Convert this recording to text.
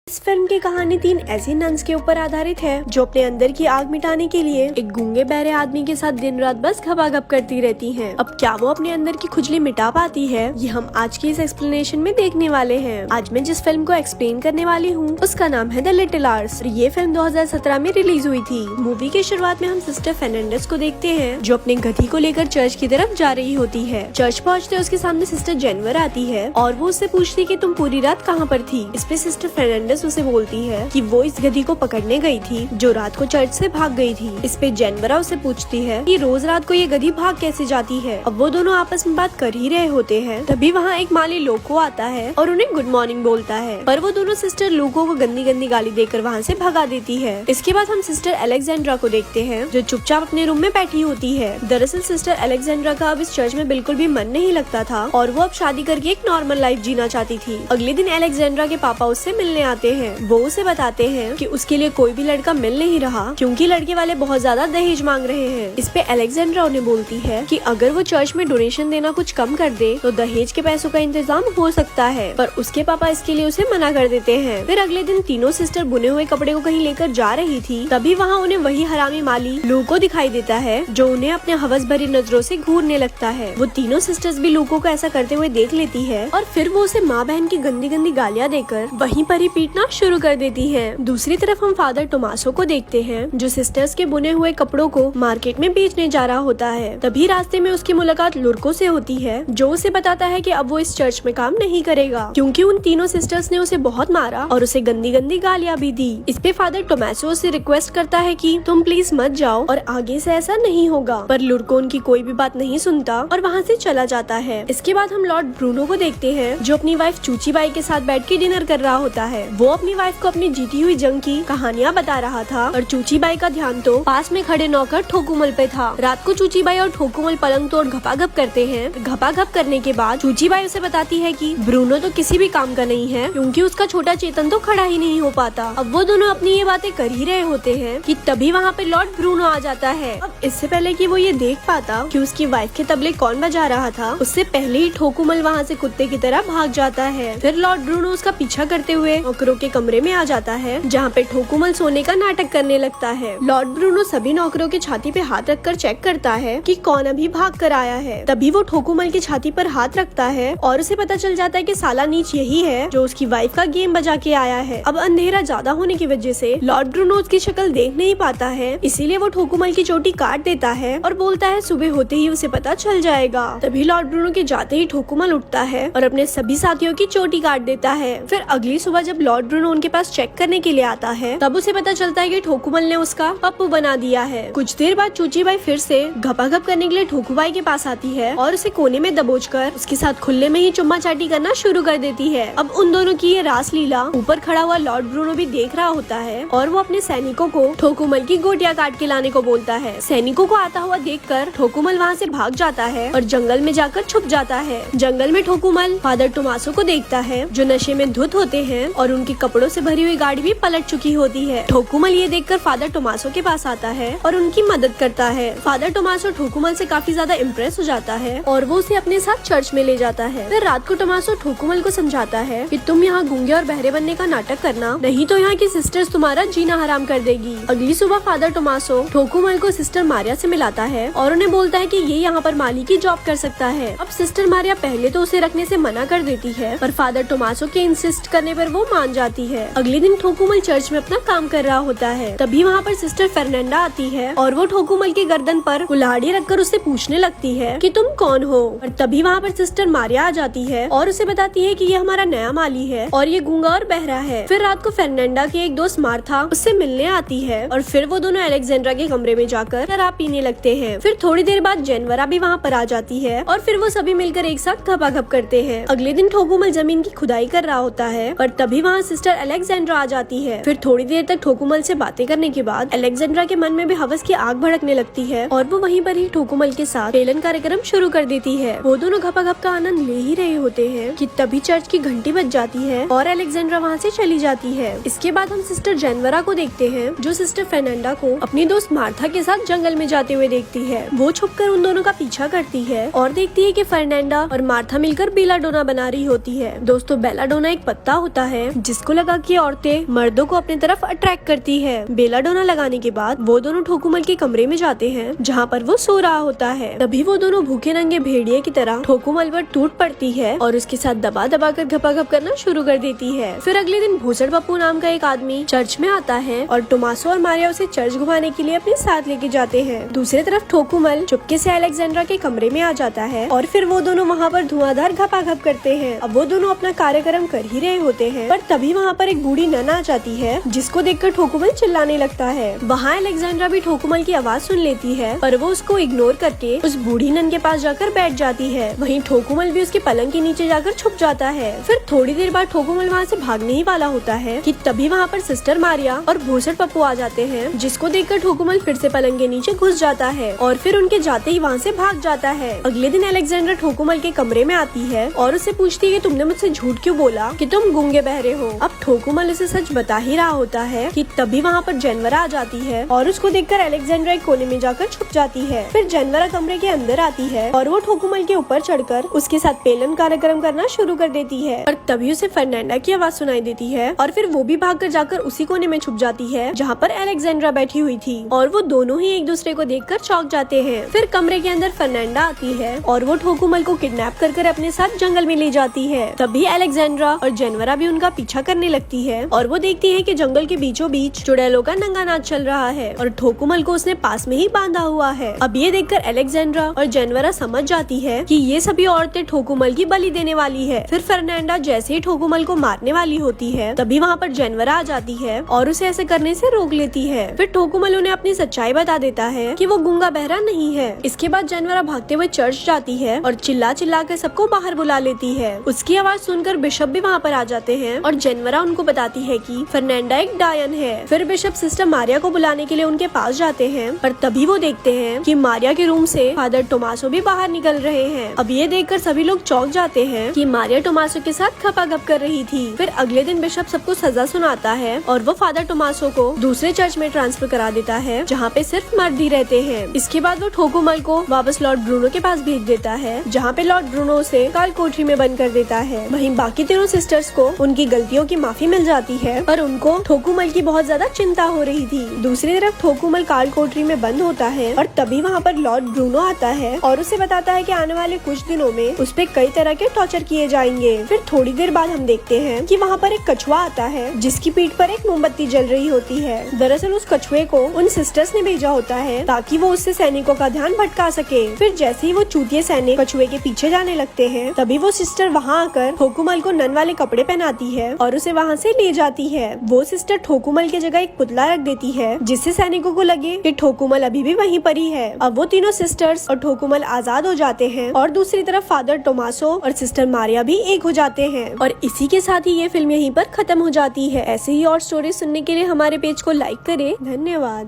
इस फिल्म की कहानी 3 ऐसी नन्स के ऊपर आधारित है जो अपने अंदर की आग मिटाने के लिए एक गूंगे बहरे आदमी के साथ दिन रात बस घपाघप करती रहती हैं। अब क्या वो अपने अंदर की खुजली मिटा पाती है, ये हम आज की इस एक्सप्लेनेशन में देखने वाले हैं। आज मैं जिस फिल्म को एक्सप्लेन करने वाली हूँ उसका नाम है द लिटिल आर्स। ये फिल्म 2017 में रिलीज हुई थी। मूवी के शुरुआत में हम सिस्टर फर्नांडिस को देखते हैं जो अपने गधी को लेकर चर्च की तरफ जा रही होती है। चर्च पहुँचते उसके सामने सिस्टर जेनिफर आती है और वो उससे पूछती कि तुम पूरी रात कहाँ पर थी। इस पे सिस्टर फर्नांडिस उसे बोलती है कि वो इस गधी को पकड़ने गई थी जो रात को चर्च से भाग गई थी। इस पे जेनिफर उसे पूछती है कि रोज रात को ये गधी भाग कैसे जाती है। अब वो दोनों आपस में बात कर ही रहे होते हैं, तभी वहाँ एक माली लोको आता है और उन्हें गुड मॉर्निंग बोलता है, पर वो दोनों सिस्टर लोको को गंदी गंदी गाली देकर वहाँ से भगा देती है। इसके बाद हम सिस्टर अलेक्जेंड्रा को देखते हैं जो चुपचाप अपने रूम में बैठी होती है। दरअसल सिस्टर अलेक्जेंड्रा का अब इस चर्च में बिल्कुल भी मन नहीं लगता था और वो अब शादी करके एक नॉर्मल लाइफ जीना चाहती थी। अगले दिन अलेक्जेंड्रा के पापा उससे मिलने आते हैं। वो उसे बताते हैं कि उसके लिए कोई भी लड़का मिल नहीं रहा क्योंकि लड़के वाले बहुत ज्यादा दहेज मांग रहे हैं। इस पे अलेक्जेंड्रा उन्हें बोलती है कि अगर वो चर्च में डोनेशन देना कुछ कम कर दे तो दहेज के पैसों का इंतजाम हो सकता है, पर उसके पापा इसके लिए उसे मना कर देते हैं। फिर अगले दिन तीनों सिस्टर बुने हुए कपड़े को कहीं लेकर जा रही थी, तभी वहाँ उन्हें वही हरामी माली लूको दिखाई देता है जो उन्हें अपने हवस भरी नजरों से घूरने लगता है। वो तीनों सिस्टर्स भी लूको को ऐसा करते हुए देख लेती है और फिर वो उसे माँ बहन की गंदी गंदी गालियाँ देकर वहीं पर ही पीटना शुरू कर देती है। दूसरी तरफ हम फादर टोमासो को देखते हैं जो सिस्टर्स के बुने हुए कपड़ों को मार्केट में बेचने जा रहा होता है। तभी रास्ते में उसकी मुलाकात लुर्को से होती है जो उसे बताता है कि अब वो इस चर्च में काम नहीं करेगा क्योंकि उन तीनों सिस्टर्स ने उसे बहुत मारा और उसे गंदी गंदी गालियाँ भी दी। इस पे फादर टोमासो से रिक्वेस्ट करता है कि तुम प्लीज मत जाओ और आगे से ऐसा नहीं होगा, पर लुर्को उनकी कोई भी बात नहीं सुनता और वहाँ से चला जाता है। इसके बाद हम लॉर्ड ब्रूनो को देखते हैं जो अपनी वाइफ चूची बाई के साथ बैठ के डिनर कर रहा होता है। वो अपनी वाइफ को अपनी जीती हुई जंग की कहानियाँ बता रहा था और चूची बाई का ध्यान तो पास में खड़े नौकर ठोकुमल पे था। रात को चूची बाई और ठोकुमल पलंग तोड़ घपाघप करते हैं। घपाघप करने के बाद चूची बाई उसे बताती है कि ब्रूनो तो किसी भी काम का नहीं है क्योंकि उसका छोटा चेतन तो खड़ा ही नहीं हो पाता। अब वो दोनों अपनी ये बातें कर ही रहे होते हैं कि तभी वहाँ पे लॉर्ड ब्रूनो आ जाता है। अब इससे पहले कि वो ये देख पाता कि उसकी वाइफ के तबले कौन बजा रहा था, उससे पहले ही ठोकुमल वहाँ से कुत्ते की तरह भाग जाता है। फिर लॉर्ड ब्रूनो उसका पीछा करते हुए नौकरों के कमरे में आ जाता है जहाँ पे ठोकुमल सोने का नाटक करने लगता है। लॉर्ड ब्रूनो सभी नौकरों की छाती पे हाथ रखकर चेक करता है कि कौन अभी भाग कर आया है। तभी वो ठोकुमल की छाती पर हाथ रखता है और उसे पता चल जाता है कि साला नीच यही है जो उसकी वाइफ का गेम बजा के आया है। अब अंधेरा ज्यादा होने की वजह से लॉर्ड ब्रूनो उसकी शक्ल देख नहीं पाता है, इसीलिए वो ठोकुमल की चोटी काट देता है और बोलता है सुबह होते ही उसे पता चल जाएगा। तभी लॉर्ड ब्रूनो के जाते ही ठोकुमल उठता है और अपने सभी साथियों की चोटी काट देता है। फिर अगली सुबह जब लॉर्ड ब्रूनो उनके पास चेक करने के लिए आता है तब उसे पता चलता है कि ठोकुमल ने उसका पप्पू बना दिया है। कुछ देर बाद चूची बाई फिर से घपाघप करने के लिए ठोकुबाई के पास आती है और उसे कोने में दबोचकर उसके साथ खुले में ही चुम्मा चाटी करना शुरू कर देती है। अब उन दोनों की ये रास लीला ऊपर खड़ा हुआ लॉर्ड ब्रूनो भी देख रहा होता है और वो अपने सैनिकों को ठोकुमल की गोटियां काट के लाने को बोलता है। सैनिकों को आता हुआ देखकर ठोकुमल वहाँ से भाग जाता है और जंगल में जाकर छुप जाता है। जंगल में ठोकुमल फादर टोमासो को देखता है जो नशे में धुत होते हैं और उनके कपड़ों से भरी हुई गाड़ी भी पलट चुकी होती है। ठोकुमल ये देखकर फादर टोमासो के पास आता है और उनकी मदद करता है। फादर टोमासो ठोकुमल से काफी ज्यादा इम्प्रेस हो जाता है और वो उसे अपने साथ चर्च में ले जाता है। फिर रात को टोमासो ठोकुमल को समझाता है कि तुम यहाँ गूंगे और बहरे बनने का नाटक करना, नहीं तो यहाँ की सिस्टर्स तुम्हारा जीना हराम कर देगी। अगली सुबह फादर टोमासो ठोकुमल को सिस्टर मारिया से मिलाता है और उन्हें बोलता है कि ये यहाँ पर माली की जॉब कर सकता है। अब सिस्टर मारिया पहले तो उसे रखने से मना कर देती है, पर फादर टोमासो के इंसिस्ट करने पर वो मान जाती है। अगले दिन ठोकुमल चर्च में अपना काम कर रहा होता है, तभी वहाँ पर सिस्टर फर्नांडा आती है और वो ठोकुमल की गर्दन पर कुल्हाड़ी रखकर उससे पूछने लगती है कि तुम कौन हो। और तभी वहाँ पर सिस्टर मारिया आ जाती है और उसे बताती है कि ये हमारा नया माली है और ये गूंगा और बहरा है। फिर रात को फर्नांडा की एक दोस्त मार्था उससे मिलने आती है और फिर वो दोनों अलेक्जेंड्रा के कमरे में जाकर शराब पीने लगते हैं। फिर थोड़ी देर बाद जेनिफर भी वहाँ पर आ जाती है और फिर वो सभी मिलकर एक साथ घपाघप करते हैं। अगले दिन ठोकुमल जमीन की खुदाई कर रहा होता है और तभी वहाँ सिस्टर अलेक्जेंड्रा आ जाती है। फिर थोड़ी देर तक ठोकुमल से बातें करने के बाद अलेक्जेंड्रा के मन में भी हवस की आग भड़कने लगती है और वो वहीं पर ही ठोकुमल के साथ पेलन कार्यक्रम शुरू कर देती है। वो दोनों घपाघप का आनंद ले ही रहे होते हैं कि तभी चर्च की घंटी बज जाती है और अलेक्जेंड्रा वहाँ से चली जाती है। इसके बाद हम सिस्टर जेनिफर को देखते हैं जो सिस्टर फर्नांडा को अपनी दोस्त मार्था के साथ जंगल में जाते हुए देखती है। वो छुपकर उन दोनों का पीछा करती है और देखती है कि फर्नांडा और मार्था मिलकर बेलाडोना बना रही होती है। दोस्तों बेलाडोना एक पत्ता होता है जिस जिसको लगा कि औरतें मर्दों को अपनी तरफ अट्रैक्ट करती है। बेलाडोना लगाने के बाद वो दोनों ठोकुमल के कमरे में जाते हैं जहाँ पर वो सो रहा होता है। तभी वो दोनों भूखे नंगे भेड़िए की तरह ठोकुमल पर टूट पड़ती है और उसके साथ दबा दबा कर घपाघप करना शुरू कर देती है। फिर अगले दिन भूसड़ पप्पू नाम का एक आदमी चर्च में आता है और टोमासो और मारिया उसे चर्च घुमाने के लिए अपने साथ लेके जाते हैं। दूसरी तरफ ठोकुमल चुपके से अलेक्जेंड्रा के कमरे में आ जाता है और फिर वो दोनों वहाँ पर धुआंधार घपाघप करते हैं। अब वो दोनों अपना कार्यक्रम कर ही रहे होते हैं पर तभी वहाँ पर एक बूढ़ी नन आ जाती है जिसको देखकर ठोकुमल चिल्लाने लगता है। वहाँ अलेक्जेंड्रा भी ठोकुमल की आवाज सुन लेती है पर वो उसको इग्नोर करके उस बूढ़ी नन के पास जाकर बैठ जाती है। वहीं ठोकुमल भी उसके पलंग के नीचे जाकर छुप जाता है। फिर थोड़ी देर बाद ठोकुमल वहाँ से भागने ही वाला होता है कि तभी वहाँ पर सिस्टर मारिया और भूसड़ पप्पू आ जाते हैं जिसको देखकर ठोकुमल फिर से पलंग के नीचे घुस जाता है और फिर उनके जाते ही वहाँ से भाग जाता है। अगले दिन अलेक्जेंड्रा ठोकुमल के कमरे में आती है और उससे पूछती है कि तुमने मुझसे झूठ क्यों बोला कि तुम गूंगे बहरे हो। अब ठोकुमल उसे सच बता ही रहा होता है कि तभी वहाँ पर जनवरा आ जाती है और उसको देखकर अलेक्जेंड्रा एक कोने में जाकर छुप जाती है। फिर जनवरा कमरे के अंदर आती है और वो ठोकुमल के ऊपर चढ़कर उसके साथ पेलन कार्यक्रम करना शुरू कर देती है और तभी उसे फर्नांडा की आवाज सुनाई देती है और फिर वो भी भागकर जाकर उसी कोने में छुप जाती है जहाँ पर अलेक्जेंड्रा बैठी हुई थी और वो दोनों ही एक दूसरे को देखकर चौंक जाते हैं। फिर कमरे के अंदर फर्नांडा आती है और वो ठोकुमल को किडनैप कर अपने साथ जंगल में ले जाती है। तभी अलेक्जेंड्रा और जनवरा भी उनका पीछा करने लगती है और वो देखती है कि जंगल के बीचों बीच चुड़ैलों का नंगा नाच चल रहा है और ठोकुमल को उसने पास में ही बांधा हुआ है। अब ये देखकर अलेक्जेंड्रा और जनवरा समझ जाती है कि ये सभी औरतें ठोकुमल की बलि देने वाली है। फिर फर्नांडा जैसे ही ठोकुमल को मारने वाली होती है तभी वहाँ पर जनवरा आ जाती है और उसे ऐसे करने से रोक लेती है। फिर ठोकुमल उन्हें अपनी सच्चाई बता देता है कि वो गूंगा बहरा नहीं है। इसके बाद जनवरा भागते हुए चर्च जाती है और चिल्ला चिल्ला कर सबको बाहर बुला लेती है। उसकी आवाज सुनकर बिशप भी वहाँ पर आ जाते हैं और जनवरा उनको बताती है कि फर्नांडा एक डायन है। फिर बिशप सिस्टर मारिया को बुलाने के लिए उनके पास जाते हैं पर तभी वो देखते हैं कि मारिया के रूम से फादर टोमासो भी बाहर निकल रहे हैं। अब ये देखकर सभी लोग चौंक जाते हैं कि मारिया टोमासो के साथ खपाखप कर रही थी। फिर अगले दिन बिशप सबको सजा सुनाता है और वो फादर टोमासो को दूसरे चर्च में ट्रांसफर करा देता है जहाँ पे सिर्फ मर्द ही रहते हैं। इसके बाद वो ठोकुमल को वापस लॉर्ड ब्रूनो के पास भेज देता है जहाँ पे लॉर्ड ब्रूनो उसे काल कोठरी में बंद कर देता है। वहीं बाकी तीनों सिस्टर्स को उनकी गलतियों की माफी मिल जाती है पर उनको ठोकुमल की बहुत ज्यादा चिंता हो रही थी। दूसरी तरफ ठोकुमल काल कोठरी में बंद होता है और तभी वहाँ पर लॉर्ड ब्रूनो आता है और उसे बताता है कि आने वाले कुछ दिनों में उस पे कई तरह के टॉर्चर किए जाएंगे। फिर थोड़ी देर बाद हम देखते हैं कि वहाँ पर एक कछुआ आता है जिसकी पीठ पर एक मोमबत्ती जल रही होती है। दरअसल उस कछुए को उन सिस्टर्स ने भेजा होता है ताकि वो उससे सैनिकों का ध्यान भटका सके। फिर जैसे ही वो चूतिए सैनिक कछुए के पीछे जाने लगते हैं तभी वो सिस्टर वहाँ आकर ठोकुमल को नन वाले कपड़े पहनाती है और उसे वहाँ से ले जाती है। वो सिस्टर ठोकुमल की जगह एक पुतला रख देती है जिससे सैनिकों को लगे कि ठोकुमल अभी भी वहीं पर ही है। अब वो तीनों सिस्टर्स और ठोकुमल आजाद हो जाते हैं और दूसरी तरफ फादर टोमासो और सिस्टर मारिया भी एक हो जाते हैं और इसी के साथ ही ये फिल्म यहीं पर खत्म हो जाती है। ऐसे ही और स्टोरी सुनने के लिए हमारे पेज को लाइक करें। धन्यवाद।